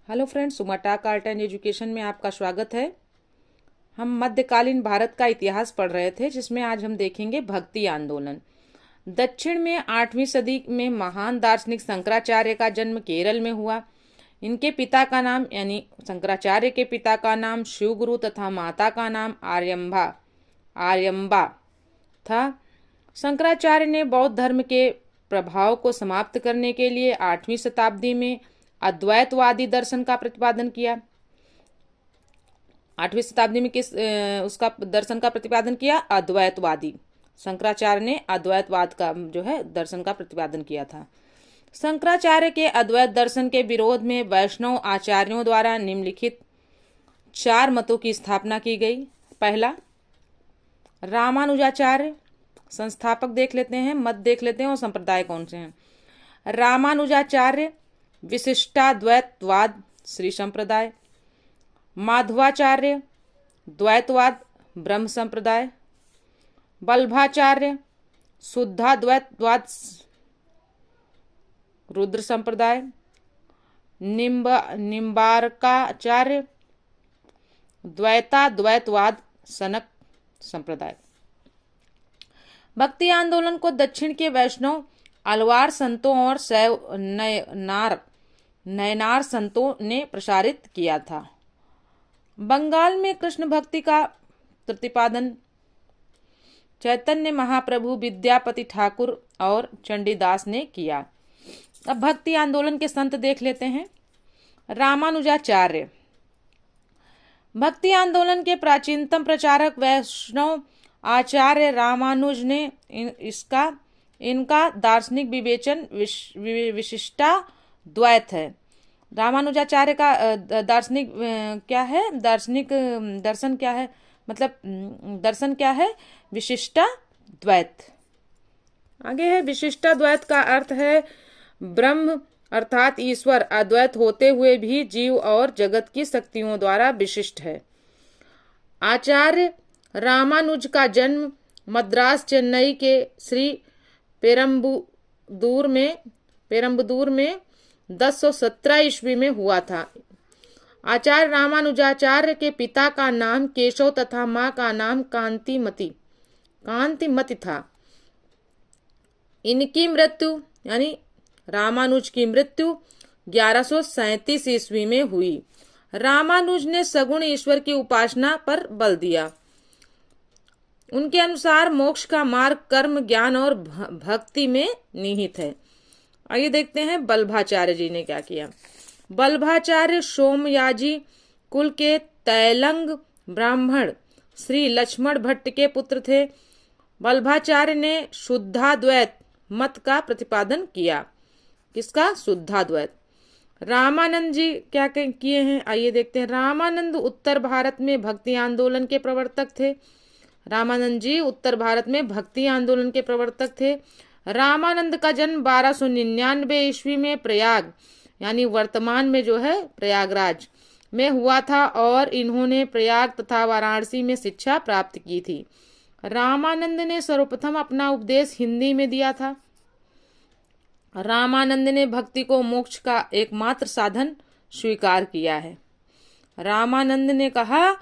Hello friends, सुमाटाक art and education में आपका स्वागत है। हम मध्यकालीन भारत का इतिहास पढ़ रहे थे, जिसमें आज हम देखेंगे भक्ति आंदोलन। दक्षिण में 8वीं सदी में महान दार्शनिक शंकराचार्य का जन्म केरल में हुआ। इनके पिता का नाम यानी शंकराचार्य के पिता का नाम शिवगुरु तथा माता का नाम आर्यम्बा था। शंकराचार्य ने बौद्ध धर्म के प्रभाव को समाप्त करने के लिए 8वीं शताब्दी में अद्वैतवादी दर्शन का प्रतिपादन किया। 8वीं शताब्दी में उसका दर्शन का प्रतिपादन किया अद्वैतवादी। शंकराचार्य ने अद्वैतवाद का दर्शन का प्रतिपादन किया था। शंकराचार्य के अद्वैत दर्शन के विरोध में वैष्णव आचार्यों द्वारा निम्नलिखित 4 मतों की स्थापना की गई। पहला, रामानुजाचार्य। संस्थापक देख लेते हैं, मत देख लेते हैं और संप्रदाय कौन से हैं। रामानुजाचार्य विशिष्टाद्वैतवाद श्री संप्रदाय। माधवाचार्य द्वैतवाद ब्रह्म संप्रदाय। वल्लभाचार्य शुद्धाद्वैतवाद रुद्र संप्रदाय। निम्बारकाचार्य द्वैताद्वैतवाद सनक संप्रदाय। भक्ति आंदोलन को दक्षिण के वैष्णव अलवार संतों और शैव नयनार संतों ने प्रसारित किया था। बंगाल में कृष्ण भक्ति का प्रतिपादन चैतन्य महाप्रभु, विद्यापति ठाकुर और चंडीदास ने किया। अब भक्ति आंदोलन के संत देख लेते हैं। रामानुजाचार्य। भक्ति आंदोलन के प्राचीनतम प्रचारक वैष्णव आचार्य रामानुज ने इनका दार्शनिक विवेचन विशिष्टाद्वैत है। रामानुजाचार्य का दार्शनिक क्या है? दार्शनिक दर्शन क्या है? मतलब दर्शन क्या है? विशिष्टाद्वैत। आगे है, विशिष्टाद्वैत का अर्थ है ब्रह्म अर्थात ईश्वर अद्वैत होते हुए भी जीव और जगत की शक्तियों द्वारा विशिष्ट है। आचार्य रामानुज का जन्म मद्रास चेन्नई के श्री पेरम्बदूर में 1017 ईस्वी में हुआ था। आचार्य रामानुजाचार्य के पिता का नाम केशव तथा मां का नाम कांतिमती था। इनकी मृत्यु यानी रामानुज की मृत्यु 1137 ईस्वी में हुई। रामानुज ने सगुण ईश्वर की उपासना पर बल दिया। उनके अनुसार मोक्ष का मार्ग कर्म, ज्ञान और भक्ति में निहित है। आइए देखते हैं वल्लभाचार्य जी ने क्या किया। वल्लभाचार्य सोमयाजी कुल के तैलंग ब्राह्मण श्री लक्ष्मण भट्ट के पुत्र थे। वल्लभाचार्य ने शुद्धाद्वैत मत का प्रतिपादन किया। किसका? शुद्धाद्वैत। रामानंद जी क्या किए हैं? आइए देखते हैं। रामानंद उत्तर भारत में भक्ति आंदोलन के प्रवर्तक थे। रामानंद जी उत्तर भारत में भक्ति आंदोलन के प्रवर्तक थे। रामानंद का जन्म 1299 ईस्वी में प्रयाग यानी वर्तमान में प्रयागराज में हुआ था और इन्होंने प्रयाग तथा वाराणसी में शिक्षा प्राप्त की थी। रामानंद ने सर्वप्रथम अपना उपदेश हिंदी में दिया था। रामानंद ने भक्ति को मोक्ष का एकमात्र साधन स्वीकार किया है। रामानंद ने कहा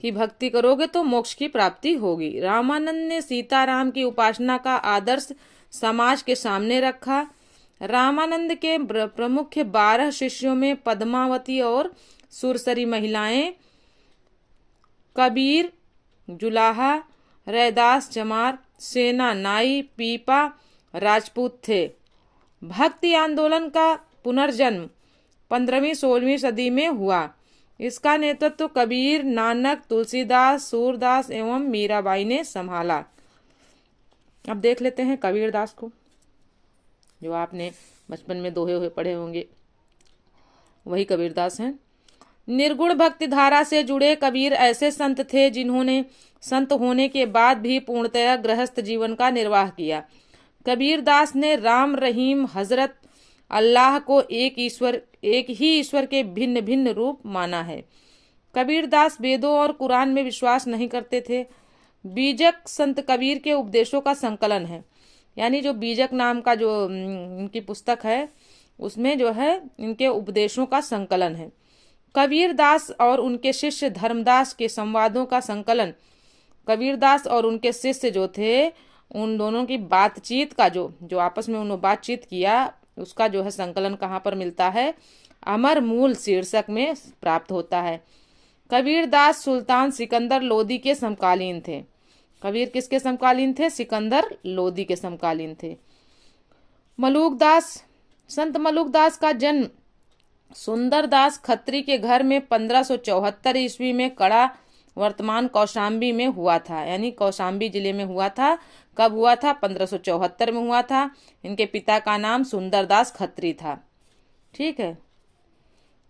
कि भक्ति करोगे तो मोक्ष की प्राप्ति होगी। रामानंद ने सीताराम की उपासना का आदर्श समाज के सामने रखा। रामानंद के प्रमुख 12 शिष्यों में पद्मावती और सुरसरी महिलाएं, कबीर, जुलाहा, रैदास, जमार, सेना, नाई, पीपा, राजपूत थे। भक्ति आंदोलन का पुनर्जन्म 15वीं-16वीं सदी में हुआ। इसका नेतृत्व कबीर, नानक, तुलसीदास, सूरदास एवं मीराबाई ने संभाला। अब देख लेते हैं कबीरदास को, जो आपने बचपन में दोहे हुए पढ़े होंगे, वही कबीरदास हैं। निर्गुण भक्ति धारा से जुड़े कबीर ऐसे संत थे जिन्होंने संत होने के बाद भी पूर्णतया गृहस्थ जीवन का निर्वाह किया। कबीरदास ने राम, रहीम, हजरत अल्लाह को एक ही ईश्वर के भिन्न भिन्न रूप माना है। कबीरदास वेदों और कुरान में विश्वास नहीं करते थे। बीजक संत कबीर के उपदेशों का संकलन है। यानी जो बीजक नाम का जो इनकी पुस्तक है, उसमें इनके उपदेशों का संकलन है। कबीरदास और उनके शिष्य धर्मदास के संवादों का संकलन, कबीरदास और उनके शिष्य जो थे उन दोनों की बातचीत का जो आपस में उन्होंने बातचीत किया उसका जो है संकलन कहाँ पर मिलता है? अमर मूल शीर्षक में प्राप्त होता है। कबीरदास सुल्तान सिकंदर लोदी के समकालीन थे। कबीर किसके समकालीन थे? सिकंदर लोदी के समकालीन थे। मलूकदास, संत मलूकदास का जन्म सुंदरदास खत्री के घर में 1574 ईस्वी में कड़ा वर्तमान कौशाम्बी में हुआ था, यानी कौशाम्बी जिले में हुआ था। कब हुआ था? 1574 में हुआ था। इनके पिता का नाम सुंदरदास खत्री था। ठीक है,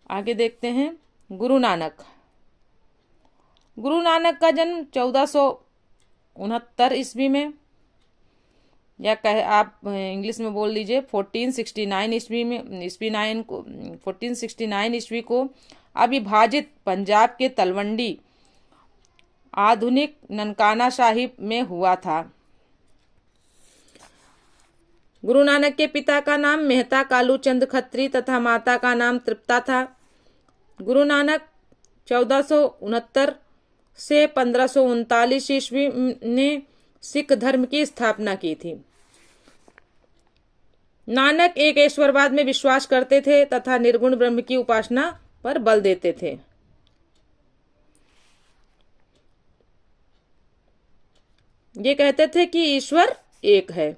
आगे देखते हैं। गुरु नानक, गुरु नानक का जन्म 1469 ईस्वी में, या कहे आप इंग्लिश में बोल लीजिए 1469 ईस्वी में, 1469 ईस्वी को अविभाजित पंजाब के तलवंडी आधुनिक ननकाना साहिब में हुआ था। गुरु नानक के पिता का नाम मेहता कालू चंद खत्री तथा माता का नाम तृप्ता था। गुरु नानक 1469 से 1539 ईस्वी ने सिख धर्म की स्थापना की थी। नानक एक ईश्वरवाद में विश्वास करते थे तथा निर्गुण ब्रह्म की उपासना पर बल देते थे। ये कहते थे कि ईश्वर एक है।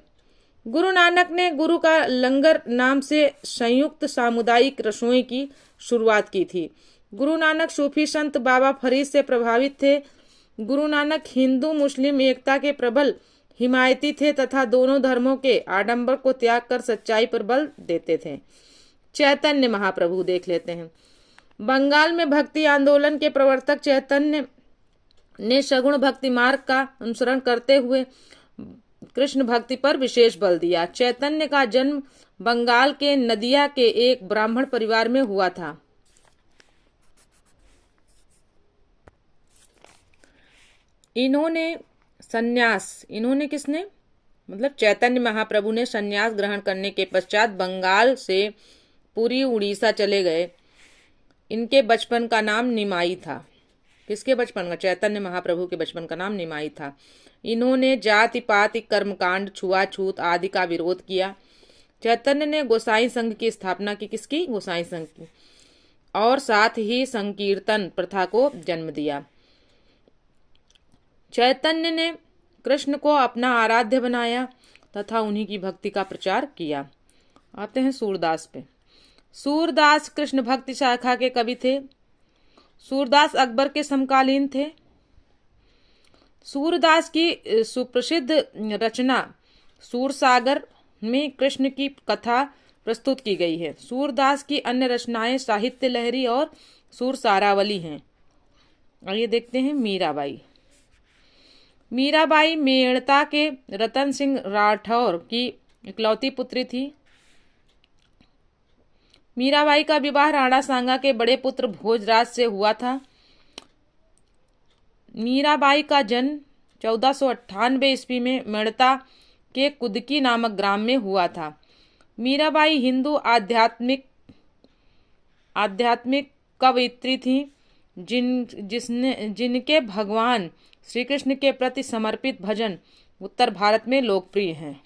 गुरु नानक ने गुरु का लंगर नाम से संयुक्त सामुदायिक रसोई की शुरुआत की थी। गुरु नानक सूफी संत बाबा फरीद से प्रभावित थे। गुरु नानक हिंदू मुस्लिम एकता के प्रबल हिमायती थे तथा दोनों धर्मों के आडंबर को त्याग कर सच्चाई पर बल देते थे। चैतन्य महाप्रभु देख लेते हैं। बंगाल में भक्ति आंदोलन के प्रवर्तक चैतन्य ने सगुण भक्ति मार्ग का अनुसरण करते हुए कृष्ण भक्ति पर विशेष बल दिया। चैतन्य का जन्म बंगाल के नदिया के एक ब्राह्मण परिवार में हुआ था। इन्होंने किसने? मतलब चैतन्य महाप्रभु ने संन्यास ग्रहण करने के पश्चात बंगाल से पूरी उड़ीसा चले गए। इनके बचपन का नाम निमाई था। किसके बचपन का? चैतन्य महाप्रभु के बचपन का नाम निमाई था। इन्होंने जाति पाति कर्मकांड छुआछूत आदि का विरोध किया। चैतन्य ने गोसाई संघ की स्थापना की। किसकी? गोसाई संघ की। और साथ ही संकीर्तन प्रथा को जन्म दिया। चैतन्य ने कृष्ण को अपना आराध्य बनाया तथा उन्हीं की भक्ति का प्रचार किया। आते हैं सूरदास पे। सूरदास कृष्ण भक्ति शाखा के कवि थे। सूरदास अकबर के समकालीन थे। सूरदास की सुप्रसिद्ध रचना सूरसागर में कृष्ण की कथा प्रस्तुत की गई है। सूरदास की अन्य रचनाएं साहित्य लहरी और सूरसारावली हैं। आइए देखते हैं मीराबाई। मीराबाई मेड़ता के रतन सिंह राठौर की इकलौती पुत्री थी। मीराबाई का विवाह राणा सांगा के बड़े पुत्र भोजराज से हुआ था। मीराबाई का जन्म 1498 ईस्वी में मेड़ता के कुदकी नामक ग्राम में हुआ था। मीराबाई हिंदू आध्यात्मिक कवयित्री थी जिनके भगवान श्री कृष्ण के प्रति समर्पित भजन उत्तर भारत में लोकप्रिय हैं।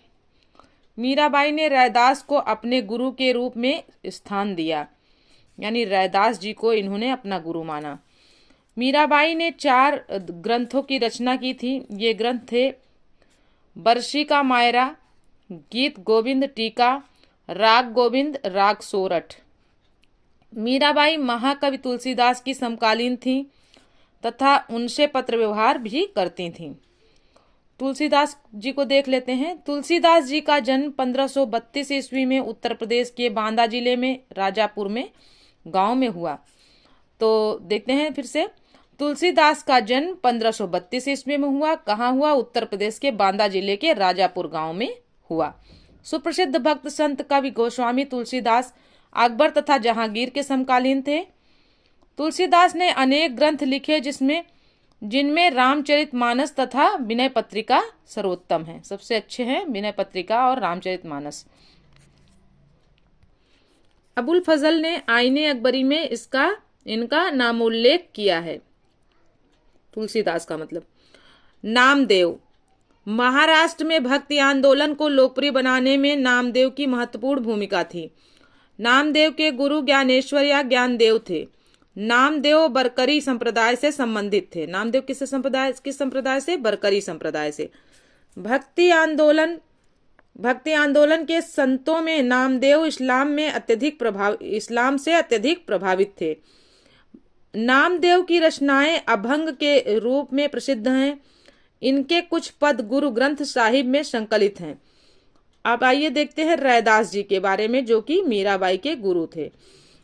मीराबाई ने रैदास को अपने गुरु के रूप में स्थान दिया, यानी रैदास जी को इन्होंने अपना गुरु माना। मीराबाई ने 4 ग्रंथों की रचना की थी। ये ग्रंथ थे बरसी का मायरा, गीत गोविंद टीका, राग गोविंद, राग सोरठ। मीराबाई महाकवि तुलसीदास की समकालीन थी तथा उनसे पत्र व्यवहार भी करती थीं। तुलसीदास जी को देख लेते हैं। तुलसीदास जी का जन्म 1532 ईस्वी में उत्तर प्रदेश के बांदा जिले में राजापुर में गांव में हुआ। तो देखते हैं फिर से। तुलसीदास का जन्म 1532 ईस्वी में हुआ। कहाँ हुआ? उत्तर प्रदेश के बांदा जिले के राजापुर गांव में हुआ। सुप्रसिद्ध भक्त संत कवि गोस्वामी तुलसीदास अकबर तथा जहांगीर के समकालीन थे। तुलसीदास ने अनेक ग्रंथ लिखे जिनमें रामचरितमानस तथा विनय पत्रिका सर्वोत्तम है। सबसे अच्छे हैं विनय पत्रिका और रामचरितमानस। अबुल फजल ने आईने अकबरी में इसका इनका नामोल्लेख किया है। तुलसीदास का मतलब। नामदेव। महाराष्ट्र में भक्ति आंदोलन को लोकप्रिय बनाने में नामदेव की महत्वपूर्ण भूमिका थी। नामदेव के गुरु ज्ञानेश्वर या ज्ञानदेव थे। नामदेव बरकरी संप्रदाय से संबंधित थे। नामदेव किस संप्रदाय से? बरकरी संप्रदाय से। भक्ति आंदोलन के संतों में नामदेव इस्लाम से अत्यधिक प्रभावित थे। नामदेव की रचनाएं अभंग के रूप में प्रसिद्ध हैं। इनके कुछ पद गुरु ग्रंथ साहिब में संकलित हैं। अब आइए देखते हैं रैदास जी के बारे में, जो कि मीराबाई के गुरु थे।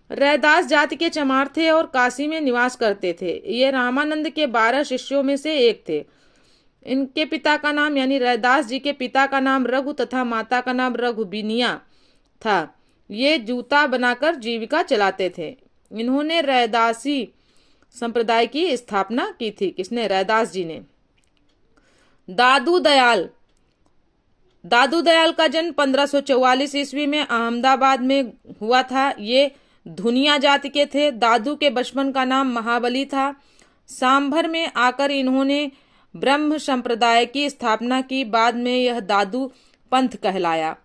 रैदास जाति के चमार थे और काशी में निवास करते थे। ये रामानंद के 12 शिष्यों में से एक थे। इनके पिता का नाम यानी रैदास जी के पिता का नाम रघु तथा माता का नाम रघुबिनिया था। ये जूता बनाकर जीविका चलाते थे। इन्होंने रैदासी संप्रदाय की स्थापना की थी। किसने? रैदास जी ने। दादू दयाल का जन्म 1544 ईस्वी में अहमदाबाद में हुआ था। ये धुनिया जाति के थे। दादू के बचपन का नाम महाबली था। सांभर में आकर इन्होंने ब्रह्म संप्रदाय की स्थापना की। बाद में यह दादू पंथ कहलाया।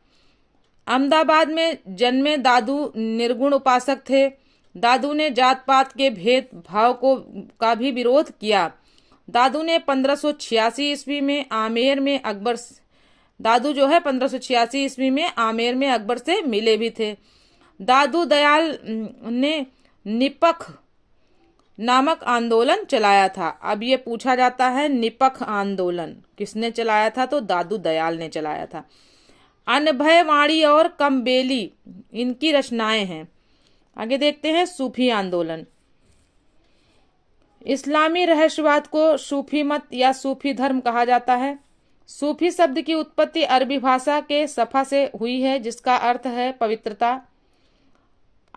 अहमदाबाद में जन्मे दादू निर्गुण उपासक थे। दादू ने जात पात के भेदभाव का भी विरोध किया। दादू ने 1586 ईस्वी में आमेर में अकबर से मिले भी थे। दादू दयाल ने निपख नामक आंदोलन चलाया था। अब ये पूछा जाता है निपख आंदोलन किसने चलाया था? तो दादू दयाल ने चलाया था। अनभयवाणी और कमबेली इनकी रचनाएं हैं। आगे देखते हैं सूफी आंदोलन। इस्लामी रहस्यवाद को सूफी मत या सूफी धर्म कहा जाता है। सूफी शब्द की उत्पत्ति अरबी भाषा के सफा से हुई है, जिसका अर्थ है पवित्रता।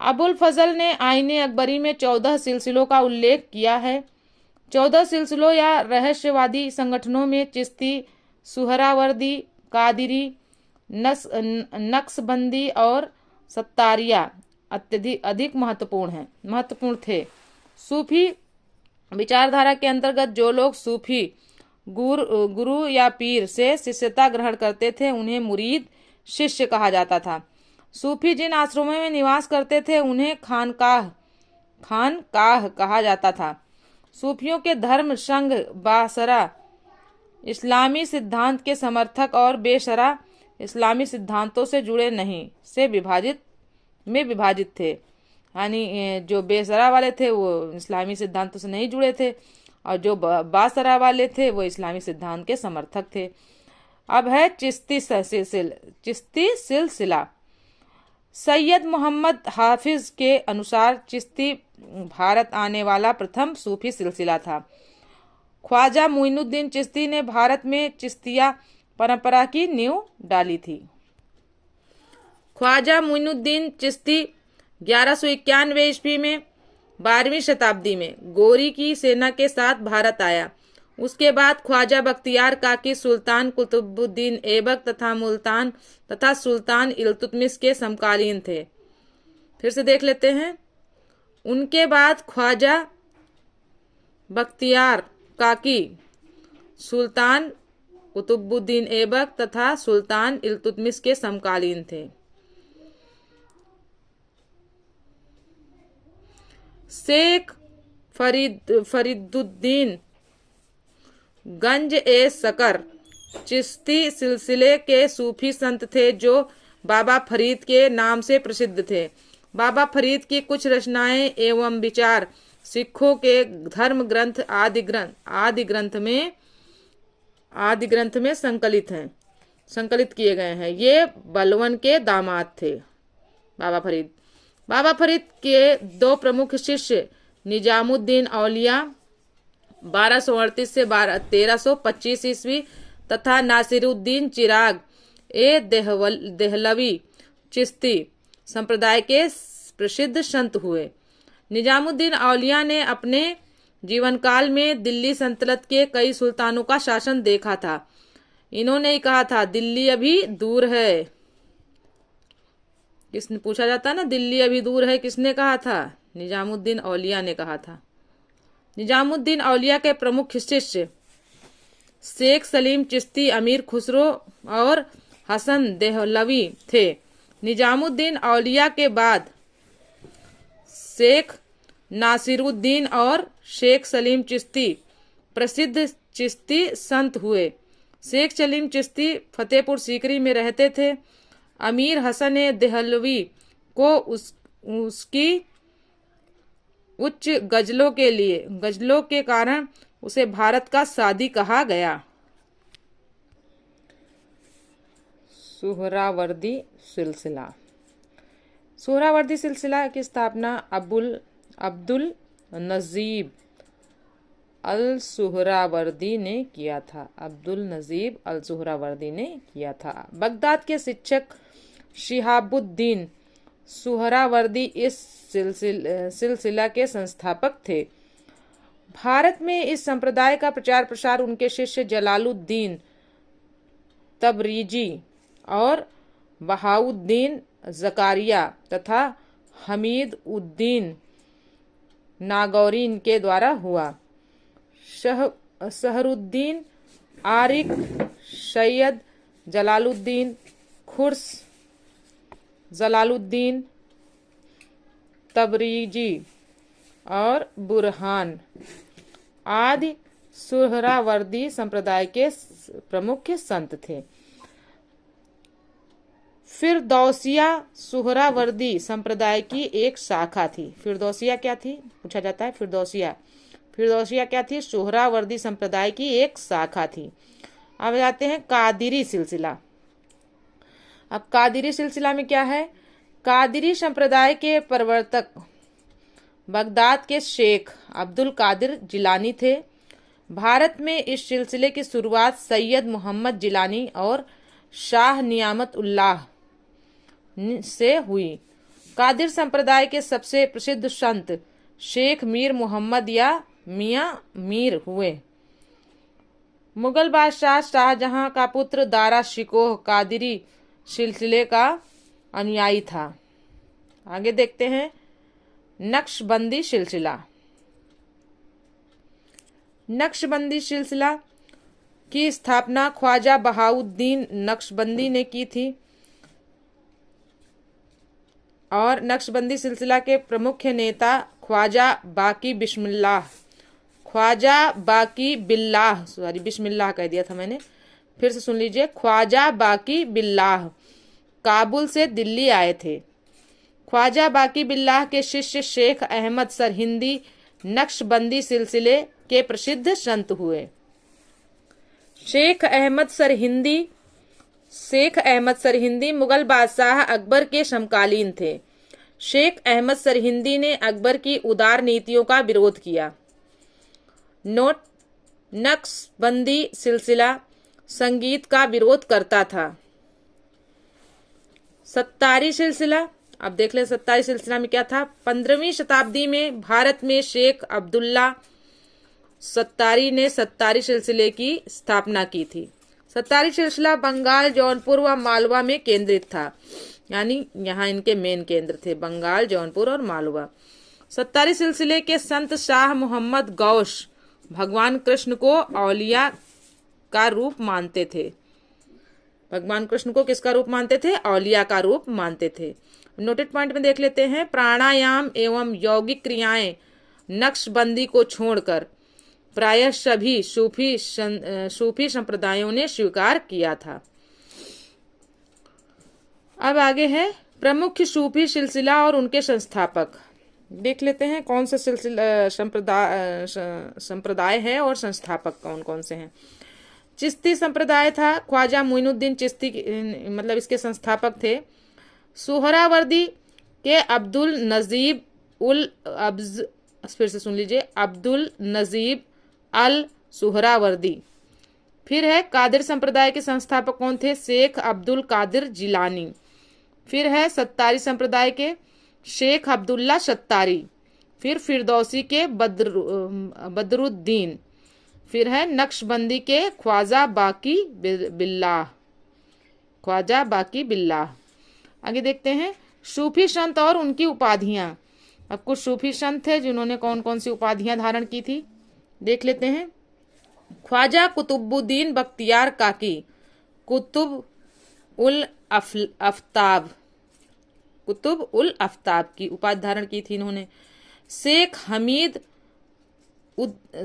अबुल फजल ने आईने अकबरी में 14 सिलसिलों का उल्लेख किया है। 14 सिलसिलों या रहस्यवादी संगठनों में चिश्ती, सुहरावर्दी, कादिरी, नक्शबंदी और सत्तारिया अधिक महत्वपूर्ण थे। सूफी विचारधारा के अंतर्गत जो लोग सूफी गुरु या पीर से शिष्यता ग्रहण करते थे उन्हें मुरीद शिष्य कहा जाता था। सूफी जिन आश्रमों में निवास करते थे उन्हें खानकाह कहा जाता था। सूफियों के धर्म संघ बासरा इस्लामी सिद्धांत के समर्थक और बेशरा इस्लामी सिद्धांतों से जुड़े नहीं से विभाजित थे। यानी जो बेसरा वाले थे वो इस्लामी सिद्धांतों से नहीं जुड़े थे और जो बासरा वाले थे वो इस्लामी सिद्धांत के समर्थक थे। अब है चिश्ती सिलसिला। सैयद मोहम्मद हाफिज के अनुसार चिश्ती भारत आने वाला प्रथम सूफी सिलसिला था। ख्वाजा मुइनुद्दीन चिश्ती ने भारत में चिश्तिया परंपरा की नींव डाली थी। ख्वाजा मुइनुद्दीन चिश्ती 1191 ईस्वी में 12वीं शताब्दी में गोरी की सेना के साथ भारत आया। उसके बाद ख्वाजा बख्तियार काकी, सुल्तान कुतुबुद्दीन ऐबक तथा मुल्तान तथा सुल्तान इल्तुतमिश के समकालीन थे। फिर से देख लेते हैं। उनके बाद ख्वाजा बख्तियार काकी, सुल्तान कुतुबुद्दीन ऐबक तथा सुल्तान इल्तुतमिश के समकालीन थे। शेख फरीदुद्दीन गंज ए सकर चिश्ती सिलसिले के सूफी संत थे जो बाबा फरीद के नाम से प्रसिद्ध थे। बाबा फरीद की कुछ रचनाएं एवं विचार सिखों के धर्म ग्रंथ आदि ग्रंथ में संकलित किए गए हैं। ये बलवन के दामाद थे बाबा फरीद। बाबा फरीद के 2 प्रमुख शिष्य निजामुद्दीन औलिया 1238 से 1325 ईस्वी तथा नासिरुद्दीन चिराग ए देहलवी चिश्ती संप्रदाय के प्रसिद्ध संत हुए। निजामुद्दीन औलिया ने अपने जीवन काल में दिल्ली सल्तनत के कई सुल्तानों का शासन देखा था। इन्होंने कहा था दिल्ली अभी दूर है। किसने पूछा जाता है ना, दिल्ली अभी दूर है, किसने कहा था? निजामुद्दीन औलिया ने कहा था। निजामुद्दीन औलिया के प्रमुख शिष्य शेख सलीम चिश्ती, अमीर खुसरो और हसन देहलवी थे। निजामुद्दीन औलिया के बाद शेख नासिरुद्दीन और शेख सलीम चिश्ती प्रसिद्ध चिश्ती संत हुए। शेख सलीम चिश्ती फतेहपुर सीकरी में रहते थे। अमीर हसन देहलवी को उसकी उच्च गजलों के कारण उसे भारत का सादी कहा गया। सुहरावर्दी सिलसिला। सुहरावर्दी सिलसिला की स्थापना अब्दुल नजीब अल सुहरावर्दी ने किया था। अब्दुल नजीब अल सुहरावर्दी ने किया था। बगदाद के शिक्षक शिहाबुद्दीन सुहरावर्दी इस सिलसिला के संस्थापक थे। भारत में इस संप्रदाय का प्रचार प्रसार उनके शिष्य जलालुद्दीन तबरीजी और बहाउद्दीन जकारिया तथा हमीद उद्दीन नागौरी के द्वारा हुआ। सहरुद्दीन आरिक, सैयद जलालुद्दीन, खुर्स जलालुद्दीन तबरीजी और बुरहान आदि सुहरावर्दी संप्रदाय के प्रमुख संत थे। फिरदौसिया सुहरावर्दी संप्रदाय की एक शाखा थी। फिरदौसिया क्या थी पूछा जाता है। फिरदौसिया क्या थी? सुहरावर्दी संप्रदाय की एक शाखा थी। अब जाते हैं कादिरी सिलसिला। अब कादिरी सिलसिला में क्या है? कादिरी संप्रदाय के प्रवर्तक बगदाद के शेख अब्दुल कादिर जिलानी थे। भारत में इस सिलसिले की शुरुआत सैयद मोहम्मद जिलानी और शाह नियामत उल्लाह से हुई। कादिर संप्रदाय के सबसे प्रसिद्ध संत शेख मीर मोहम्मद या मियां मीर हुए। मुगल बादशाह शाहजहां का पुत्र दारा शिकोह कादिरी सिलसिले का अनुयायी था। आगे देखते हैं नक्शबंदी सिलसिला। नक्शबंदी सिलसिला की स्थापना ख्वाजा बहाउद्दीन नक्शबंदी ने की थी और नक्शबंदी सिलसिला के प्रमुख नेता ख्वाजा बाकी बिस्मिल्लाह कह दिया था मैंने, फिर से सुन लीजिए। ख्वाजा बाकी बिल्लाह काबुल से दिल्ली आए थे। ख्वाजा बाकी बिल्लाह के शिष्य शेख अहमद सरहिंदी नक्शबंदी सिलसिले के प्रसिद्ध संत हुए। शेख अहमद सरहिंदी मुगल बादशाह अकबर के समकालीन थे। शेख अहमद सरहिंदी ने अकबर की उदार नीतियों का विरोध किया। नोट: नक्शबंदी सिलसिला संगीत का विरोध करता था। सत्तारी सिलसिला। अब देख ले सत्तारी सिलसिला में क्या था। 15वीं शताब्दी में भारत में शेख अब्दुल्ला सत्तारी ने सत्तारी सिलसिले की स्थापना की थी। सत्तारी सिलसिला बंगाल, जौनपुर व मालवा में केंद्रित था, यानी यहाँ इनके मेन केंद्र थे बंगाल, जौनपुर और मालवा। सत्तारी सिलसिले के संत शाह मोहम्मद गौश भगवान कृष्ण को औलिया का रूप मानते थे। भगवान कृष्ण को किसका रूप मानते थे? औलिया का रूप मानते थे। नोटेड पॉइंट में देख लेते हैं। प्राणायाम एवं यौगिक क्रियाएं नक्शबंदी को छोड़कर प्रायः सभी सूफी संप्रदायों ने स्वीकार किया था। अब आगे है प्रमुख सूफी सिलसिला और उनके संस्थापक। देख लेते हैं कौन सा सिलसिला संप्रदाय है और संस्थापक कौन कौन से हैं। चिश्ती संप्रदाय था। ख्वाजा मुइनुद्दीन चिश्ती मतलब इसके संस्थापक थे। सुहरावर्दी के अब्दुल नजीब अल सुहरावर्दी। फिर है कादिर संप्रदाय के संस्थापक कौन थे? शेख अब्दुल कादिर जिलानी। फिर है सत्तारी संप्रदाय के शेख अब्दुल्ला सत्तारी। फिर फिरदौसी के बदरुद्दीन। फिर है नक्शबंदी के ख्वाजा बाकी बिल्लाह। आगे देखते हैं सूफी संत और उनकी उपाधियां। अब कुछ सूफी संत थे जिन्होंने कौन कौन सी उपाधियां धारण की थी, देख लेते हैं। ख्वाजा कुतुबुद्दीन बख्तियार काकी, कुतुब उल अफ्ताब, कुतुब उल अफ्ताब की उपाधि धारण की थी इन्होंने।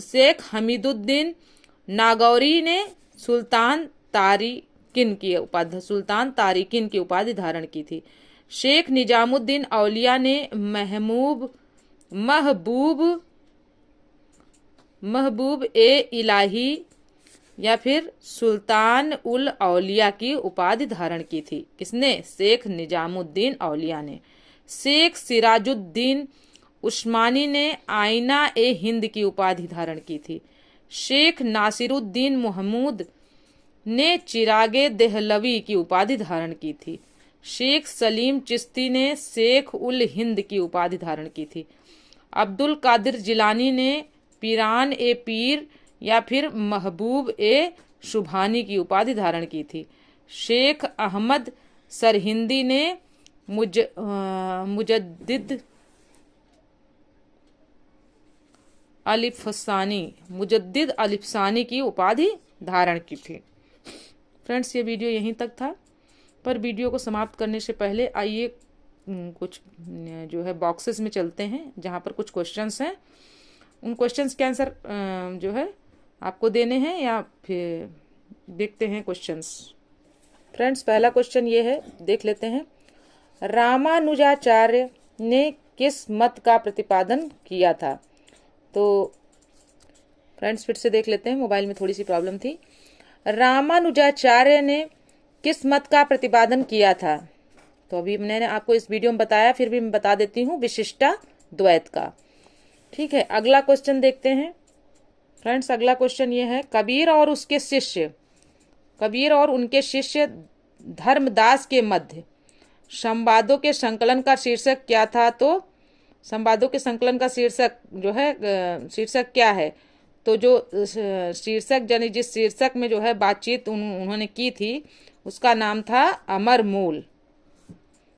शेख हमीदुद्दीन नागौरी ने सुल्तान तारिकिन की उपाधि धारण की थी। शेख निजामुद्दीन औलिया ने महबूब ए इलाही या फिर सुल्तान उल औलिया की उपाधि धारण की थी। किसने? शेख निजामुद्दीन औलिया ने। शेख सिराजुद्दीन उस्मानी ने आईना ए हिंद की उपाधि धारण की थी। शेख नासिरुद्दीन महमूद ने चिरागे देहलवी की उपाधि धारण की थी। शेख सलीम चिश्ती ने शेख उल हिंद की उपाधि धारण की थी। अब्दुल कादिर जिलानी ने पीरान ए पीर या फिर महबूब ए सुभानी की उपाधि धारण की थी। शेख अहमद सरहिंदी ने मुजद्दिद अलिफसानी की उपाधि धारण की थी। फ्रेंड्स, ये वीडियो यहीं तक था, पर वीडियो को समाप्त करने से पहले आइए कुछ जो है बॉक्सेस में चलते हैं जहाँ पर कुछ क्वेश्चंस हैं। उन क्वेश्चंस के आंसर जो है आपको देने हैं या फिर देखते हैं क्वेश्चंस। फ्रेंड्स, पहला क्वेश्चन ये है, देख लेते हैं। रामानुजाचार्य ने किस मत का प्रतिपादन किया था? तो फ्रेंड्स फिर से देख लेते हैं, मोबाइल में थोड़ी सी प्रॉब्लम थी। रामानुजाचार्य ने किस मत का प्रतिपादन किया था? तो अभी मैंने आपको इस वीडियो में बताया, फिर भी मैं बता देती हूँ, विशिष्टाद्वैत का। ठीक है, अगला क्वेश्चन देखते हैं। फ्रेंड्स, अगला क्वेश्चन ये है, कबीर और उनके शिष्य धर्मदास के मध्य संवादों के संकलन का शीर्षक क्या था? तो संवादों के संकलन का शीर्षक जो है शीर्षक क्या है? तो जो शीर्षक जिस शीर्षक में जो है बातचीत उन्होंने की थी उसका नाम था अमर मूल।